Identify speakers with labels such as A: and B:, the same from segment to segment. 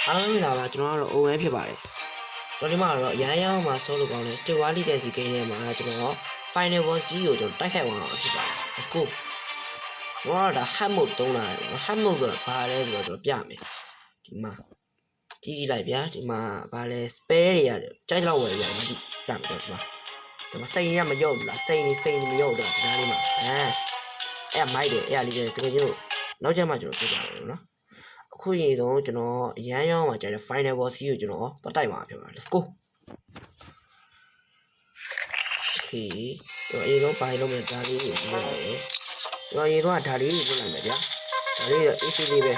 A: အားလုံးမင်္ဂလာပါကျွန်တော်ကတော့ ON ဖြစ်ပါတယ်ကျွန်တော်ဒီမှာတော့ရန်ရောင်းမှာဆိုလို့ကောင်းတဲ့ State War Legacy game ထဲမှာကျွန်တော် Final Boss ကြီးကိုကျွန်တော်တိုက်ခိုက်သွားမှာဖြစ်ပါတယ်အခုတော့ဒါ Hard Mode သုံးလာတယ် Hard Mode ဆိုတာဘာလဲဆိုတော့ကျွန်တော်ပြမယ်ဒီမှာကြည့်လိုက်ဗျာဒီမှာဘာလဲ Spare တွေရတယ်ကြိုက်တော့ဝယ်ရမှာဒီစမ်းတော့ဒီမှာစိန်ရမရုပ်ဘူးလားစိန်မရုပ်တော့ဒီနားလေးမှာအဲ့မိုက်တယ်အဲ့လေးတကယ်ကြီးနောက်ကျမှကျွန်တော်ပြပြမယ်နော်အခုရေတော့ကျွန်တော်ရန်ရောင်းမှာကျတဲ့ Final Boss ကိုကျွန်တော်တော့တိုက်မှာဖြစ်ပါ Let's go Okay ကျွန်တော်ရေတော့ပိုင်းလုံးမဲ့ဒါလေးကိုပြမယ်ကျွန်တော်ရေတော့ဒါလေးကိုပြလိုက်မယ်ဗျာဒါလေးတော့ AC လေးပဲ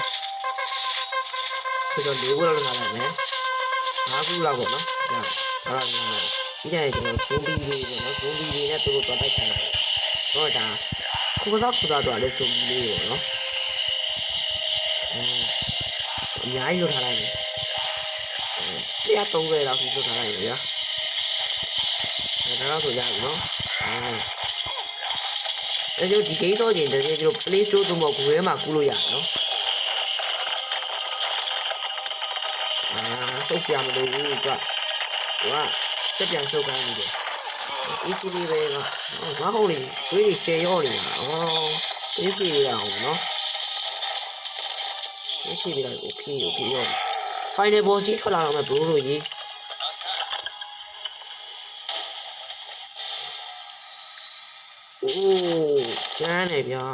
A: ကျွန်တော်၄ခုလောက်လာလိုက်မယ်၅ခုလောက်ပေါ့နော်ဒါဟုတ်လားဒီကြရင်ကျွန်တော် zombie လေးပေါ့နော် zombie လေးနဲ့သူတို့တော့တိုက်ခိုင်းလိုက်တော့ဒါခုစားတော့လည်း zombie လေးပေါ့နော်အများကြီးလွတ်ထားလိုက်တယ်130လောက်ထိလွတ်ထားလိုက်တယ်ဗျာဒါတော့ဆိုရပြီနော်အဲဒီဒီဂိမ်းတော့ကျင်တကယ်ကျွန်တော် play store တို့မှာကိုယ်ထဲမှာကူးလို့ရတယ်နော်ဆုပ်ရှာမလို့ဘူးကတက်ပြန်ဆုပ်ခိုင်းနေတယ် easy လေးပဲကငါဟုတ်လေတွေးရှယ်ရောနေတာအေးပြေးရအောင်နော်အေးပြေးလိုက် okay ရော Final Boss ကြီးထွက်လာတော့မယ်ဘရိုတို့ကြီးโอ้ကျန်းနေဗျာ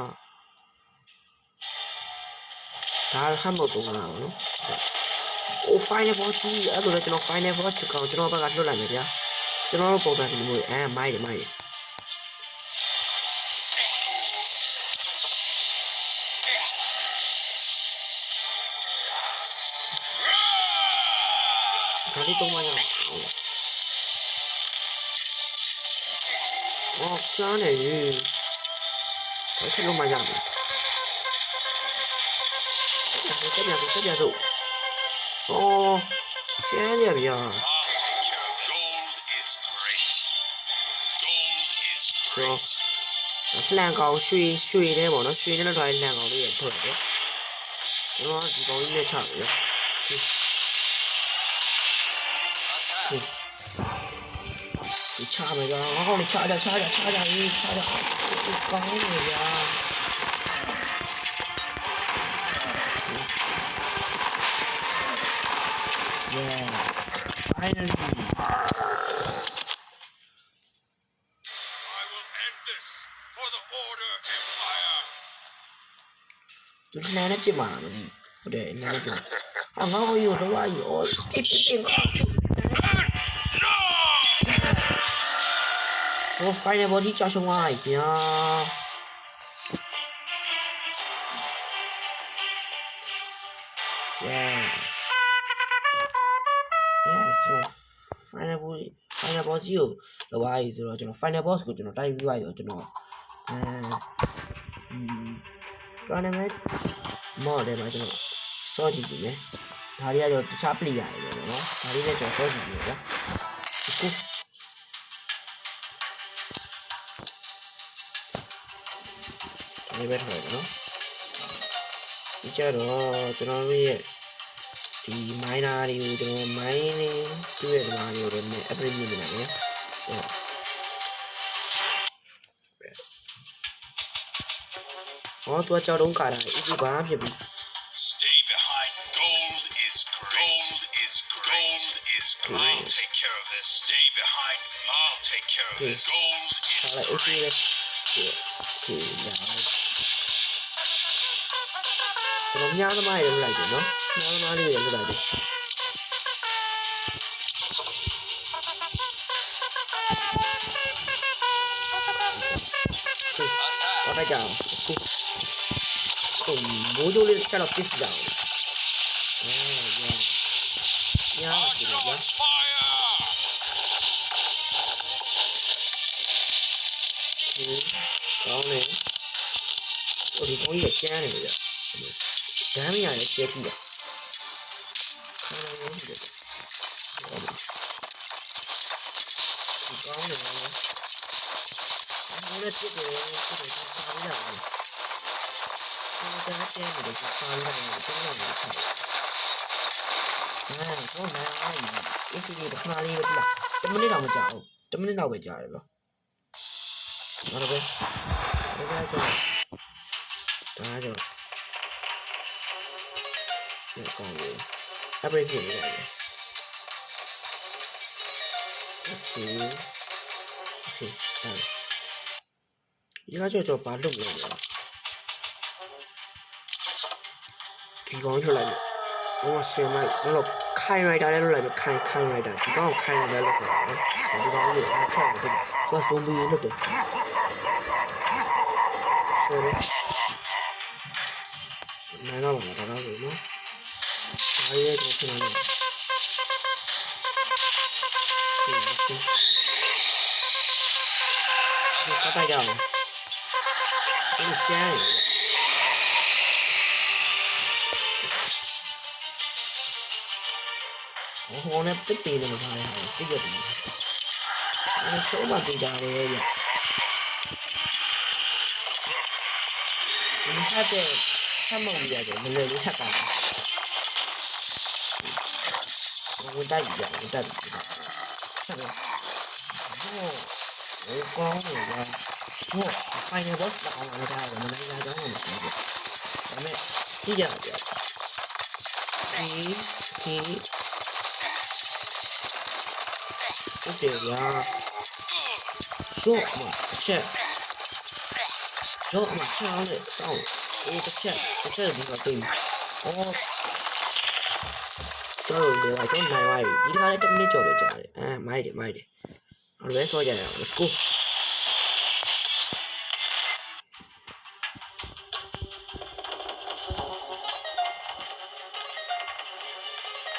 A: ဒါဟမ်မို့တော့လာပါနော်โอ้ Final Boss ကြီးအဲ့ဒါလည်းကျွန်တော် Final Boss တကောင်ကျွန်တော်ဘက်ကလွတ်လိုက်မယ်ဗျာကျွန်တော်တို့ပုံစံဒီလိုမျိုးမိုက်တယ်ဒါလေးတော့မရဘူးကျန်းနေပြီဘယ်လိုမှရမလဲတက်ပြန်စို့ကျန်းနေဗျာလှန်ကောင်ရွှေတဲပေါ့နော်ရွှေတဲလောက်ထားတဲ့လှန်ကောင်လေးရထွက်တယ်ကျွန်တော်ဒီကောင်လေးနဲ့ချပြီဒီချမယ်ဗျာဟောင်းချကြရေးချကြကောင်းနေဗျာYeah finally
B: I will end this for the Order Empire
A: ဒီနားနဲ့ပြစ်မှာမသိဟုတ်တယ်နားနဲ့ပြစ်ငါ့ကိုရောတော့ရောတိNo Final Boss ကြာရှုံးသွားပြီဗျာYes ကျွန်တော် Final Boss ကိုလောက်ပါပြီဆိုတော့ကျွန်တော် Final Boss ကိုကျွန်တော်တိုက်ပြီးသွားပြီကျွန်တော်tournament mode မှာကျွန်တော်စောကြည့်ကြည့်မယ်ဒါတွေကတော့တခြား player တွေပဲနော်ဒါတွေလည်းကျွန်တော်စောကြည့်ကြည့်ဗျာအခုဒီဘက်ထားတယ်နော်ဒီကြတော့ကျွန်တော်တို့ရဲ့ဒီ miner တွေကိုကျွန်တော် mining တူရဲ့ဒီမှာတွေကိုလည်း upgrade လုပ်နေတယ်ဟောတော့ကြောက်တုံးကာတာအီဘာဖြစ်ပြီ
B: Stay behind gold is great I'll take care of this Stay behind I'll take care of this gold is great
A: Okay yeah ကျွန်တော်များသမားတွေလိုက်တယ်နော်များသမားလေးတွေလွတ်လိုက်တယ်ဟုတ်ပါကြအောင်မိုးကြိုးလေးတစ်ချက်တော့ပြစ်ကြအောင်ညာဒီလိုဗျာကောင်းနေဒီကောင်းကြီးကျန်းနေတယ်ဗျဒမ်းမရရဲ့ကျဲကြည့်တာခေါင်းလုံးနေတယ်ဒီကောင်းနေတယ်ဟိုလည်းပြစ်တယ်စားရတာကျဲနေတယ်စားရတာတော့တော့ တော့နိုင်အားကြီးအစီအစဉ်ခဏလေးပဲဒီလား10မိနစ်တော့မကြာဘူး10မိနစ်တော့ပဲကြာတယ်နော်ဟုတ်တယ်ပဲဒါကြောင့်ဒီကောင်လေး upgrade ဖြစ်နေတယ်โอเคဒါဒီကကြောဘာလုပ်နေလဲဒီကောင်ထွက်လိုက်မယ်ဟိုဆင်လိုက်တော့ခိုင်ရိုက်တာလည်းလုပ်လိုက်မယ်ခိုင်ရိုက်တာဒီကောင်ခိုင်ရိုက်တာလုပ်တယ်နော်ဒီကောင်ကြီးကဖက်တယ်သူကဇွန်ဘီလုပ်တယ်ဟုတ်တယ်နိုင်တော့မှာဒါတော့ဆိုနော်ဒါရဲကိုဖြစ်နေတယ်ဒီကတိုင်ကြအောင်ဒီကျန်းဟိုနဲ့တစ်တေးနေမှာထားရတယ်ပြည့်ရတယ်အဲဆိုမှပြကြတယ်ရဒီဟာတဲ့ဆမ်းမုံရတယ်မလွယ်လေးထပ်တာဝင်တိုက်ကြတယ်တက်တယ်ဆက်ပဲဟိုကောင်းတယ်ကွာဟို final boss တောင်းလာတာလည်းမနိုင်ကြတော့ဘူးဒါပေမဲ့ကြည့်ရကြဒီဟုတ်တယ်ဗျာရှော့မှာချက်တော့မချောင်းနဲ့တောင်းတစ်ချက်ဒီကတိအော်ကျွန်တော်တို့ကနိုင်သွားပြီဒီခါလေး10မိနစ်ကျော်ပဲကြာတယ်မိုက်တယ်အဲ့ဒါဆောကြရအောင် let's go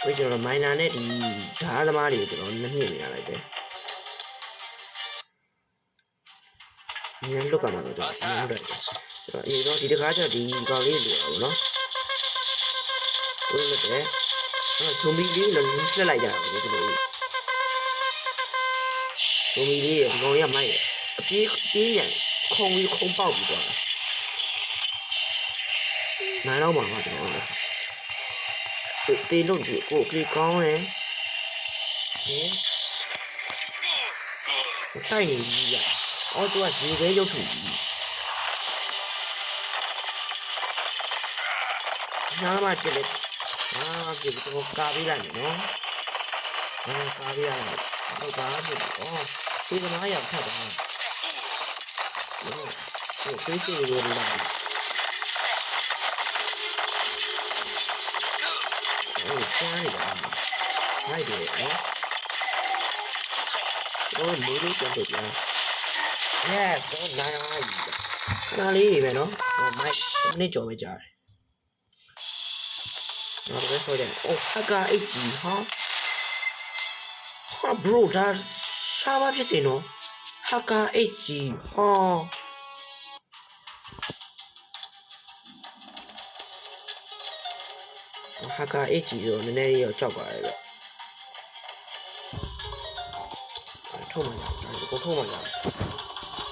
A: ဝေးကျွန်တော်မိုင်နာနဲ့ဒီဓာတ်သမားတွေကျွန်တော်နှစ်မြင့်နေရလိုက်တယ်ညလွတ်ကမှာတော့ကျွန်တော်ဟုတ်တယ်ကျွန်တော်အေးတော့ဒီတခါကျဒီကောင်လေးလိုအောင်နော်ဟုတ်တယ်အဲ့ဇွန်ဘီလေးလည်းလှက်လိုက်ကြတယ်ဒီလိုဇွန်ဘီလေးဒီကောင်လေးကမိုက်တယ်အပြေးရန်ခုံပေါက်ပြီးသွားတာနိုင်တော့မှာပါကျွန်တော်တေးလို့ကိုကလစ်ကောင်းတယ်တိုက်နေပြီဗျအော်သူကရေပဲရုပ်ထုကြီးနားမှာကြည့်လေကြည့်တော့ကာပြီးလိုက်နော်ကာပြီးလိုက်ဟုတ်ပါဘူးအော်ဒီကနားရောက်ထပ်တာဟိုတွေးစီနေလို့လာကျန်းနေတာမိုက်တယ်နော်လေးကျန်းတယ်ဗျာ yes တော့နိုင်ပါပြီခဏလေးပဲနော်မိုက်10မိနစ်ကျော်ပဲကြာတယ်နောက်ပဲဆိုတယ်ဟကာ HG ဟာ bro ဒါရှားပါဖြစ်စေနော်ဟကာ HG ဟကာ HG တော့နည်းနည်းလေးတော့ကြောက်ပါတယ်ဗျထုံးမှရတယ်ကိုထုံးမှရတယ်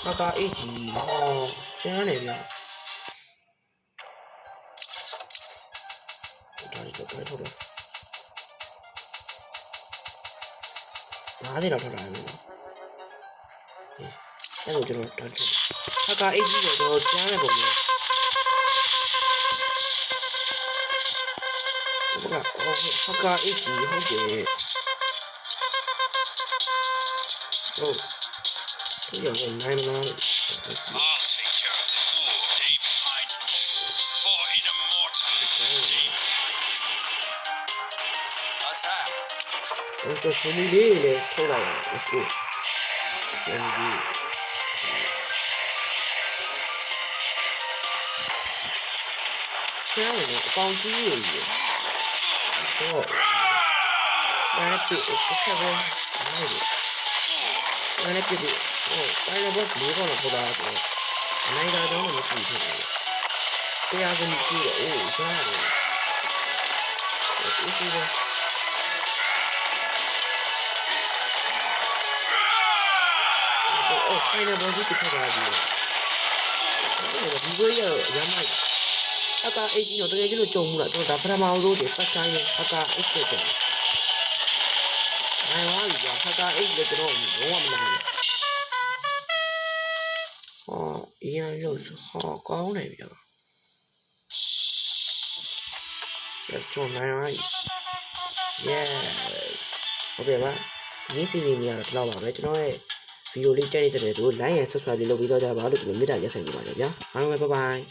A: ဟကာ HG ကျန်းတယ်ဗျာဒါလေးတော့ပဲထုတ်တော့90တော့ထုတ်လာတယ်နော်အဲ့လိုကျွန်တော်တန်းထုတ်ဟကာ HG တော့ကျန်းတဲ့ပုံမျိုးဟကာ HG ဟုတ်တယ်ဒီရောနိုင်မလား
B: I'll take care of this. Stay behind me. For an immortality. Attack.
A: တော့ဆင်းလေးလေထုတ်လိုက်ရအောင်ကိုဆင်းလေးကျန်းတယ်အပေါင်းကြီးရည်တော့အဲ့ဒီတစ်ချက်ပဲအဲ့ဒီပြည့်final boss လေးကတော့ပေါ်လာတော့အနိုင်တာတော့မရှိဘူးတရားစနစ်ကြီးတော့ရှားတယ်ဒီစီတော့final boss ကိုထွက်လာပြီဒီလိုရရမ်းလိုက်အကာ HG တော့တကယ်ကြီးလို့ကြုံမှုလားကျွန်တော်ဒါပထမဆုံးဆို first time အကာ HG တော့ နိုင်ပါပြီဗျာဖက်ကအိတ်လည်းကျွန်တော်လုံးဝမနိုင်ဘူးဟောအရင်လို့ဟောကောင်းတယ်ဗျာကျွန်တော်နိုင်ပါပြီ yes ဟုတ်ပြီပါဒီစီစဉ်နေရတော့တော့ပါပဲကျွန်တော်ရဲ့ဗီဒီယိုလေးကြိုက်နေတဲ့တို့ like and subscribe လေးလုပ်ပြီးတော့ကြပါလို့ကျွန်တော်မေတ္တာရက်ခံနေပါတယ်ဗျာအားလုံးပဲ bye bye